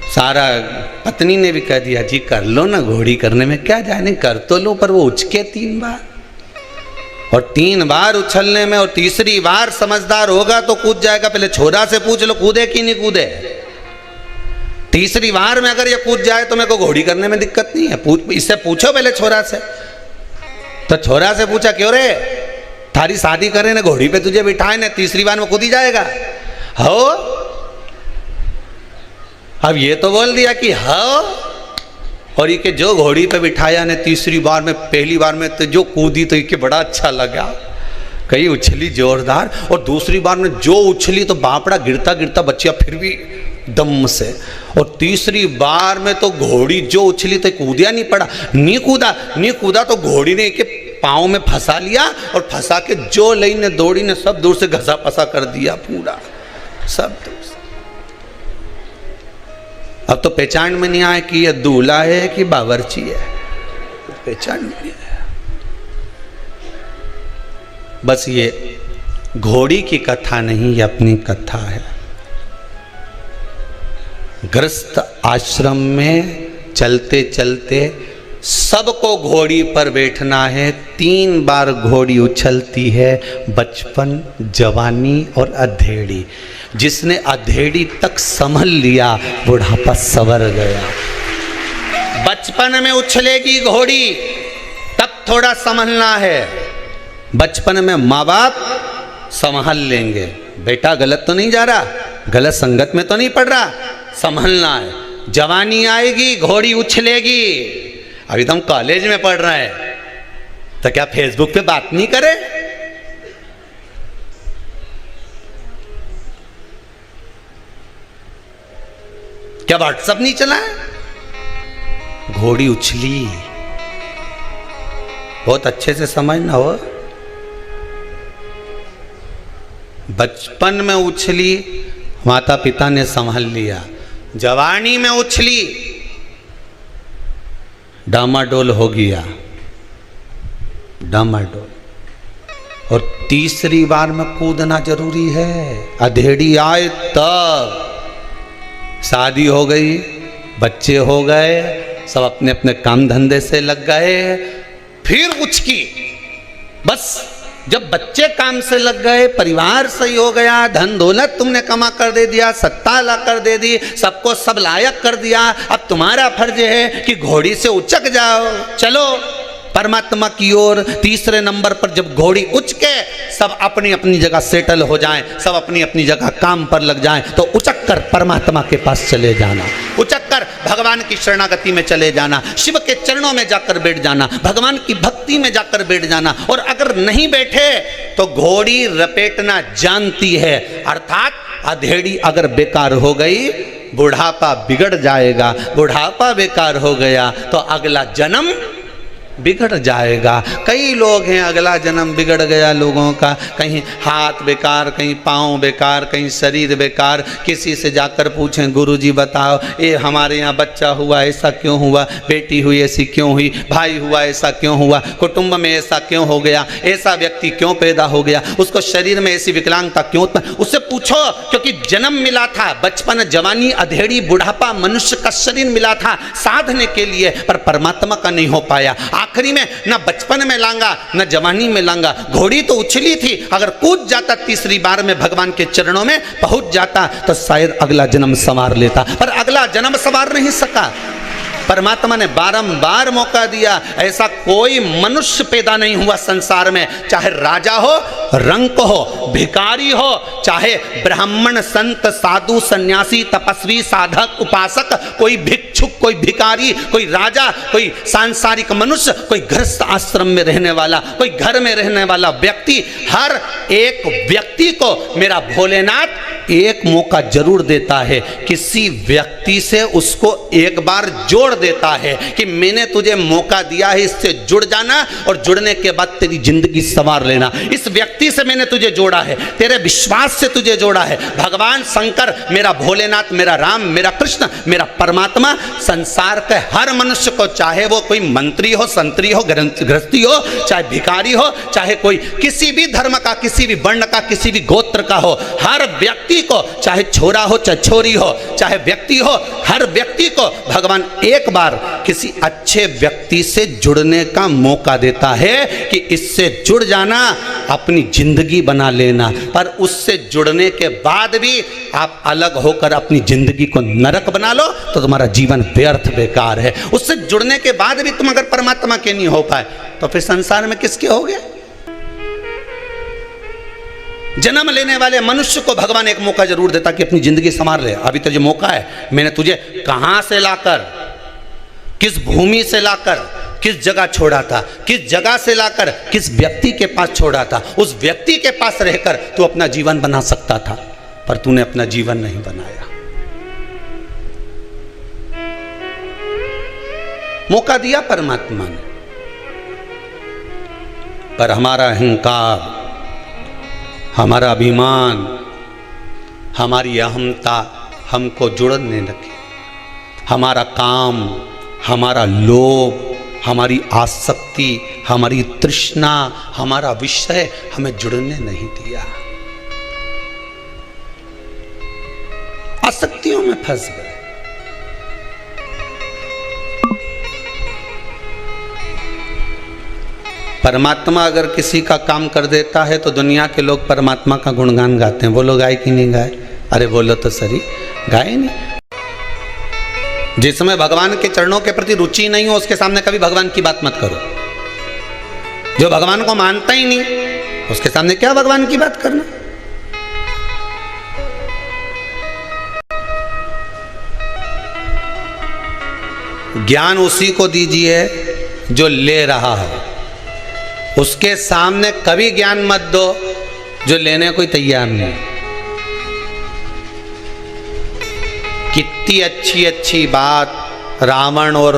सारा पत्नी ने भी कह दिया जी कर लो ना, घोड़ी करने में क्या जाने, कर तो लो, पर वो उछके 3 बार, और 3 बार उछलने में, और तीसरी बार समझदार होगा तो कूद जाएगा। पहले छोरा से पूछ लो कूदे कि नहीं कूदे। तीसरी बार में अगर ये कूद जाए तो मेरे को घोड़ी करने में दिक्कत नहीं है। इससे पूछो पहले छोरा से। तो छोरा से पूछा क्यों रे, थारी शादी करे ने घोड़ी पे तुझे बिठाए ने, तीसरी बार में कूद ही जाएगा हो। अब ये तो बोल दिया कि हो, और ये के जो घोड़ी पे बिठाया ने तीसरी बार में, पहली बार में तो जो कूदी तो ये बड़ा अच्छा लगा, कहीं उछली जोरदार, और दूसरी बार में जो उछली तो बापड़ा गिरता गिरता बच्चिया फिर भी दम से, और तीसरी बार में तो घोड़ी जो उछली तो कूदिया नहीं पड़ा, नहीं कूदा तो घोड़ी ने के पाँव में फंसा लिया, और फंसा के जो लई ने दौड़ी ने सब दूर से घसा पसा कर दिया पूरा, सब दूर से। अब तो पहचान में नहीं आए कि ये दूल्हा है कि बावर्ची है, पहचान में नहीं आया। बस ये घोड़ी की कथा नहीं, ये अपनी कथा है। गृहस्थ आश्रम में चलते चलते सबको घोड़ी पर बैठना है। 3 बार घोड़ी उछलती है, बचपन, जवानी और अधेड़ी। जिसने अधेड़ी तक संभल लिया बुढ़ापा सवर गया। बचपन में उछलेगी घोड़ी, तब थोड़ा संभलना है। बचपन में माँ बाप संभाल लेंगे, बेटा गलत तो नहीं जा रहा, गलत संगत में तो नहीं पड़ रहा, संभलना है। जवानी आएगी घोड़ी उछलेगी। अभी तो हम कॉलेज में पढ़ रहे हैं, तो क्या फेसबुक पे बात नहीं करे? क्या व्हाट्सएप नहीं चला है? घोड़ी उछली, बहुत अच्छे से समझना हो। बचपन में उछली, माता पिता ने संभाल लिया। जवानी में उछली, डामाडोल हो गया, डामाडोल। और तीसरी बार में कूदना जरूरी है। अधेड़ी आए तब, शादी हो गई, बच्चे हो गए, सब अपने अपने काम धंधे से लग गए, फिर उछकी। बस जब बच्चे काम से लग गए, परिवार सही हो गया, धन दौलत तुमने कमा कर दे दिया, सत्ता ला कर दे दी, सबको सब लायक कर दिया, अब तुम्हारा फर्ज है कि घोड़ी से उचक जाओ, चलो परमात्मा की ओर। तीसरे नंबर पर जब घोड़ी उचके, सब अपनी अपनी जगह सेटल हो जाएं, सब अपनी अपनी जगह काम पर लग जाएं, तो उचक कर परमात्मा के पास चले जाना, उचक कर भगवान की शरणागति में चले जाना, शिव के चरणों में जाकर बैठ जाना, भगवान की भक्ति में जाकर बैठ जाना। और अगर नहीं बैठे तो घोड़ी रपेटना जानती है, अर्थात अधेड़ी अगर बेकार हो गई, बुढ़ापा बिगड़ जाएगा। बुढ़ापा बेकार हो गया तो अगला जन्म बिगड़ जाएगा। कई लोग हैं अगला जन्म बिगड़ गया लोगों का, कहीं हाथ बेकार, कहीं पाँव बेकार, कहीं शरीर बेकार। किसी से जाकर पूछें गुरुजी बताओ ये हमारे यहाँ बच्चा हुआ ऐसा क्यों हुआ, बेटी हुई ऐसी क्यों हुई, भाई हुआ ऐसा क्यों हुआ, कुटुंब में ऐसा क्यों हो गया, ऐसा व्यक्ति क्यों पैदा हो गया, उसको शरीर में ऐसी विकलांगता क्यों उत्पन्न, उससे पूछो। क्योंकि जन्म मिला था, बचपन, जवानी, अधेड़ी, बुढ़ापा, मनुष्य का शरीर मिला था साधने के लिए, पर परमात्मा का नहीं हो पाया। आखिरी में ना बचपन में लांगा ना जवानी में लांगा। घोड़ी तो उछली थी, अगर कूद जाता तीसरी बार में भगवान के चरणों में पहुंच जाता तो शायद अगला जन्म संवार लेता, पर अगला जन्म संवार नहीं सका। परमात्मा ने बारंबार मौका दिया। ऐसा कोई मनुष्य पैदा नहीं हुआ संसार में, चाहे राजा हो, रंक हो, भिखारी हो, चाहे ब्राह्मण, संत, साधु, सन्यासी, तपस्वी, साधक, उपासक, कोई भिक्षुक, कोई भिखारी, कोई राजा, कोई सांसारिक मनुष्य, कोई गृहस्थ आश्रम में रहने वाला, कोई घर में रहने वाला व्यक्ति, हर एक व्यक्ति को मेरा भोलेनाथ एक मौका जरूर देता है। किसी व्यक्ति से उसको एक बार जोड़ देता है कि मैंने तुझे मौका दिया है, इससे जुड़ जाना और जुड़ने के बाद तेरी जिंदगी संवार लेना। इस व्यक्ति से मैंने तुझे जोड़ा है, तेरे विश्वास से तुझे जोड़ा है। भगवान शंकर, मेरा भोलेनाथ, मेरा राम, मेरा कृष्ण, मेरा परमात्मा संसार के हर मनुष्य को, चाहे वो कोई मंत्री हो, संतरी हो, गृहस्थी हो, चाहे भिखारी हो, चाहे कोई किसी भी धर्म का, किसी भी वर्ण का, किसी भी गोत्र का हो, हर व्यक्ति को, चाहे छोरा हो, चाहे छोरी हो, चाहे व्यक्ति हो, हर व्यक्ति को भगवान एक बार किसी अच्छे व्यक्ति से जुड़ने का मौका देता है कि इससे जुड़ जाना, अपनी जिंदगी बना लेना। पर उससे जुड़ने के बाद भी आप अलग होकर अपनी जिंदगी को नरक बना लो तो तुम्हारा जीवन व्यर्थ बेकार है। उससे जुड़ने के बाद भी तुम अगर परमात्मा के नहीं हो पाए तो फिर संसार में किसके होगे? जन्म लेने वाले मनुष्य को भगवान एक मौका जरूर देता कि अपनी जिंदगी संवार ले। अभी तुझे मौका है, मैंने तुझे कहां से लाकर, किस भूमि से लाकर, किस जगह छोड़ा था, किस जगह से लाकर किस व्यक्ति के पास छोड़ा था। उस व्यक्ति के पास रहकर तू अपना जीवन बना सकता था, पर तूने अपना जीवन नहीं बनाया। मौका दिया परमात्मा ने, पर हमारा अहंकार, हमारा अभिमान, हमारी अहमता हमको जुड़ने लगी। हमारा काम, हमारा लोभ, हमारी आसक्ति, हमारी तृष्णा, हमारा विषय हमें जुड़ने नहीं दिया। आसक्तियों में फंस गए। परमात्मा अगर किसी का काम कर देता है तो दुनिया के लोग परमात्मा का गुणगान गाते हैं। बोलो गाए कि नहीं गाए? अरे बोलो तो सही, गाए नहीं। जिस समय भगवान के चरणों के प्रति रुचि नहीं हो उसके सामने कभी भगवान की बात मत करो। जो भगवान को मानता ही नहीं उसके सामने क्या भगवान की बात करना। ज्ञान उसी को दीजिए जो ले रहा है, उसके सामने कभी ज्ञान मत दो जो लेने कोई तैयार नहीं। कितनी अच्छी अच्छी बात रावण और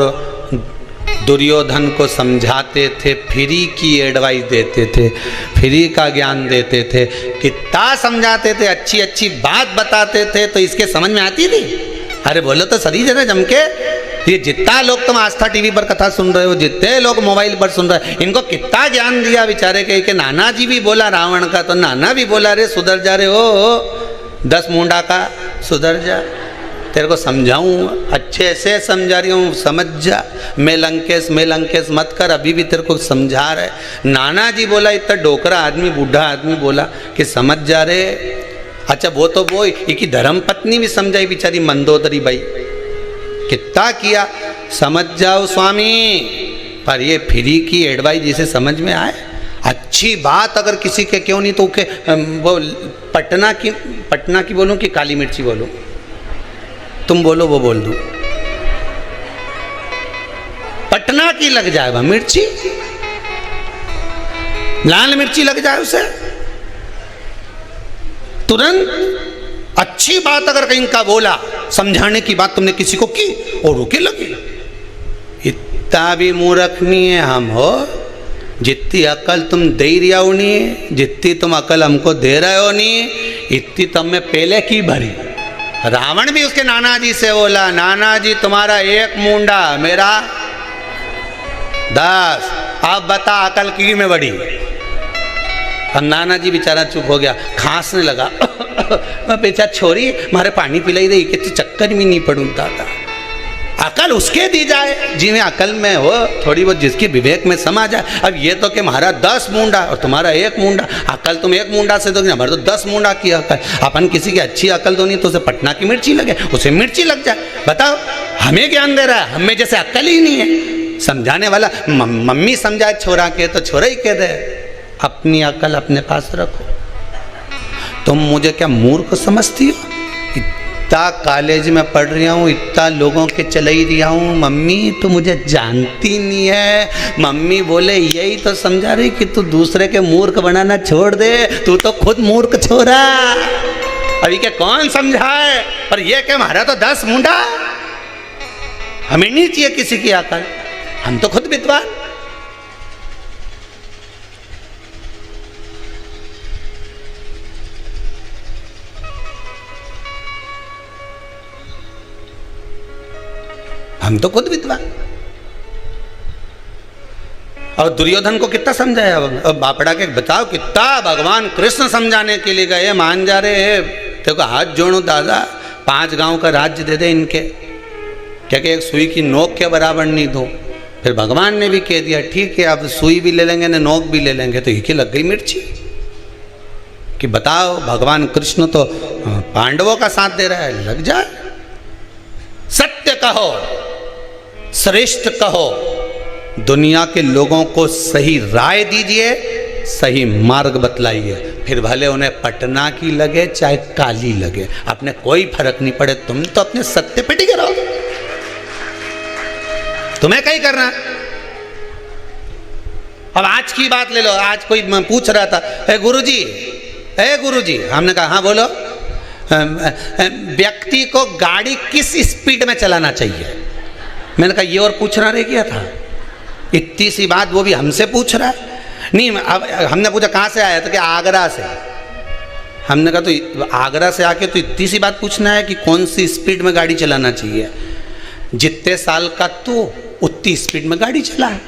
दुर्योधन को समझाते थे, फ्री की एडवाइस देते थे, फ्री का ज्ञान देते थे, कितना समझाते थे, अच्छी अच्छी बात बताते थे, तो इसके समझ में आती थी? अरे बोलो तो सही जरा जम के। ये जितना लोग तुम आस्था टीवी पर कथा सुन रहे हो, जितने लोग मोबाइल पर सुन रहे हो, इनको कितना ज्ञान दिया बेचारे के नाना जी भी बोला रावण का, तो नाना भी बोला रे सुधर जा रे हो 10 मुंडा का, सुधर जा, तेरे को समझाऊँ, अच्छे से समझा रही हूँ, समझ जा, मैं लंकेश मत कर, अभी भी तेरे को समझा रहे। नाना जी बोला, इतना डोकरा आदमी, बूढ़ा आदमी बोला कि समझ जा रे। अच्छा वो तो वो की धर्म पत्नी भी समझाई बेचारी मंदोदरी भाई, कितना किया, समझ जाओ स्वामी, पर ये फ्री की एडवाइस जिसे समझ में आए। अच्छी बात अगर किसी के क्यों नहीं तो वो पटना की बोलूं कि काली मिर्ची बोलूं? तुम बोलो वो बोल दूं। पटना की लग जाएगा मिर्ची, लाल मिर्ची लग जाए उसे तुरंत। अच्छी बात अगर कहीं का बोला, समझाने की बात तुमने किसी को की और रुके लगे। इतना भी मूर्ख नहीं है हम हो, जितनी अकल तुम दे रही हो नहीं, जितनी तुम अकल हमको दे रहे हो नहीं, इतनी तुम में पहले की भरी। रावण भी उसके नाना जी से बोला, नाना जी तुम्हारा 1 मुंडा, मेरा 10, अब बता अकल की में बड़ी। अब नाना जी बेचारा चुप हो गया, खांसने लगा। मैं बेचारा छोरी मारे पानी पिलाई रही कि चक्कर भी नहीं पड़ूं दादा। अकल उसके दी जाए जिन्हें अकल में हो थोड़ी बहुत, जिसकी विवेक में समा जाए। अब ये तो कि हमारा 10 मुंडा और तुम्हारा 1 मुंडा, अकल तुम 1 मुंडा से दोगे, हमारे तो 10 मुंडा की अकल। अपन किसी की अच्छी अकल दो नहीं तो उसे पटना की मिर्ची लगे, उसे मिर्ची लग जाए। बताओ हमें ज्ञान दे रहा है, हमें जैसे अक्ल ही नहीं है। समझाने वाला मम्मी समझाए छोरा के तो छोरा ही कह दे, अपनी अक्ल अपने पास रखो। तुम मुझे क्या मूर्ख समझती हो? इतना कॉलेज में पढ़ रहा हूँ, इतना लोगों के चले ही रहा हूँ, मम्मी तू मुझे जानती नहीं है। मम्मी बोले यही तो समझा रही कि तू दूसरे के मूर्ख बनाना छोड़ दे, तू तो खुद मूर्ख छोरा। अभी क्या कौन समझाए? और ये क्या हमारा तो 10 मुंडा, हमें नहीं चाहिए किसी की अकल, हम तो खुद विद्वान। हम तो खुद विद्वान। और दुर्योधन को कितना समझाया? अब बापड़ा के बताओ कितना भगवान कृष्ण समझाने के लिए गए, मान जा रहे हैं। देखो हाथ जोड़ो दादा, 5 गांव का राज्य दे दे इनके, क्या कि एक सुई की नोक के बराबर नहीं दो। फिर भगवान ने भी कह दिया ठीक है, अब सुई भी ले लेंगे ना नोक भी ले लेंगे, तो एक ही लग गई मिर्ची। कि बताओ भगवान कृष्ण तो पांडवों का साथ दे रहा है, लग जाए। सत्य कहो, श्रेष्ठ कहो, दुनिया के लोगों को सही राय दीजिए, सही मार्ग बतलाइए, फिर भले उन्हें पटना की लगे चाहे काली लगे, अपने कोई फर्क नहीं पड़े। तुम तो अपने सत्य पे टिके रहो, तुम्हें क्या ही करना। अब आज की बात ले लो, आज कोई पूछ रहा था, ए गुरुजी, हमने कहा हाँ बोलो, व्यक्ति को गाड़ी किस स्पीड में चलाना चाहिए? मैंने कहा ये और पूछना रह गया था, इतनी सी बात वो भी हमसे पूछ रहा है। नहीं, अब हमने पूछा कहाँ से आया? तो क्या आगरा से। हमने कहा तो आगरा से आके तो इतनी सी बात पूछना है कि कौन सी स्पीड में गाड़ी चलाना चाहिए? जितने साल का तो उतनी स्पीड में गाड़ी चला है।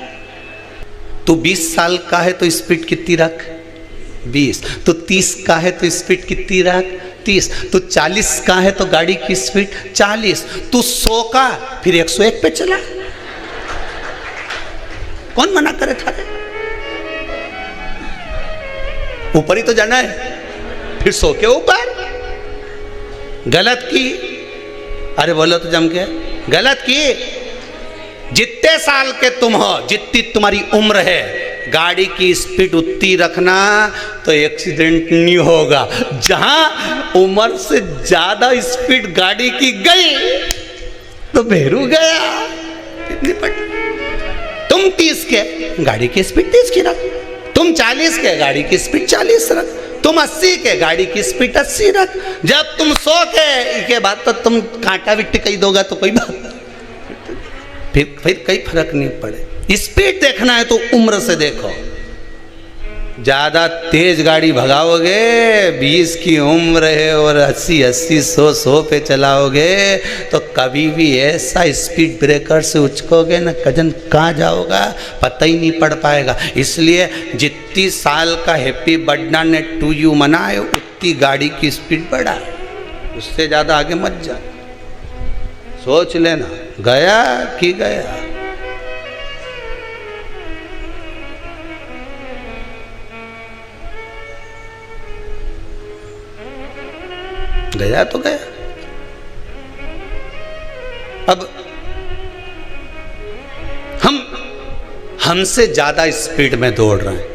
तू 20 साल का है तो स्पीड कितनी रख? 20। तो 30 का है तो स्पीड कितनी रख? 30। तो 40 का है तो गाड़ी की स्पीड 40। तू 100 का फिर 101 पे चला, कौन मना करे थारे? ऊपर ही तो जाना है, फिर 100 के ऊपर। गलत की, अरे बोलो तो जम के, गलत की। जितने साल के तुम हो, जितनी तुम्हारी उम्र है, गाड़ी की स्पीड उतनी रखना तो एक्सीडेंट नहीं होगा। जहां उम्र से ज्यादा स्पीड गाड़ी की गई तो भेरू गया। कितनी पट? तुम 30 के, गाड़ी की स्पीड 30 की रख। तुम 40 के, गाड़ी की स्पीड 40 रख। तुम 80 के, गाड़ी की स्पीड 80 रख। जब तुम 100 के बाद तो तुम कांटा भी टिकाई दोगा तो कोई बात, फिर कोई फर्क नहीं पड़े। स्पीड देखना है तो उम्र से देखो। ज़्यादा तेज गाड़ी भगाओगे, 20 की उम्र है और 80 100 पे चलाओगे तो कभी भी ऐसा स्पीड ब्रेकर से उचकोगे ना, कजन कहाँ जाओगा पता ही नहीं पड़ पाएगा। इसलिए जितनी साल का हैप्पी बर्थडे टू यू मनाए, उतनी गाड़ी की स्पीड बढ़ा, उससे ज़्यादा आगे मत जा। सोच लेना, गया कि गया। गया तो गया। अब हमसे ज्यादा स्पीड में दौड़ रहे हैं।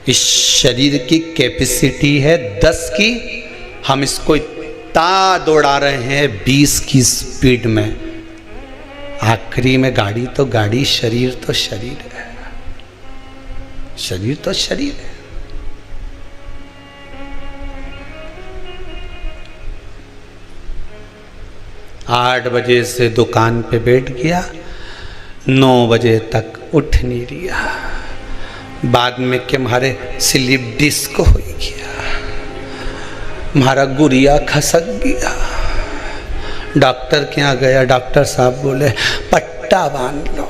इस शरीर की कैपेसिटी है 10 की, हम इसको इतना दौड़ा रहे हैं 20 की स्पीड में। आखिरी में गाड़ी तो गाड़ी, शरीर तो शरीर है, शरीर तो शरीर है। आठ बजे से दुकान पे बैठ गया, 9 बजे तक उठ नहीं रहा। बाद में के हमारे स्लिप डिस्क हो गया, हमारा गुड़िया खसक गया। डॉक्टर के यहाँ गया, डॉक्टर साहब बोले पट्टा बांध लो।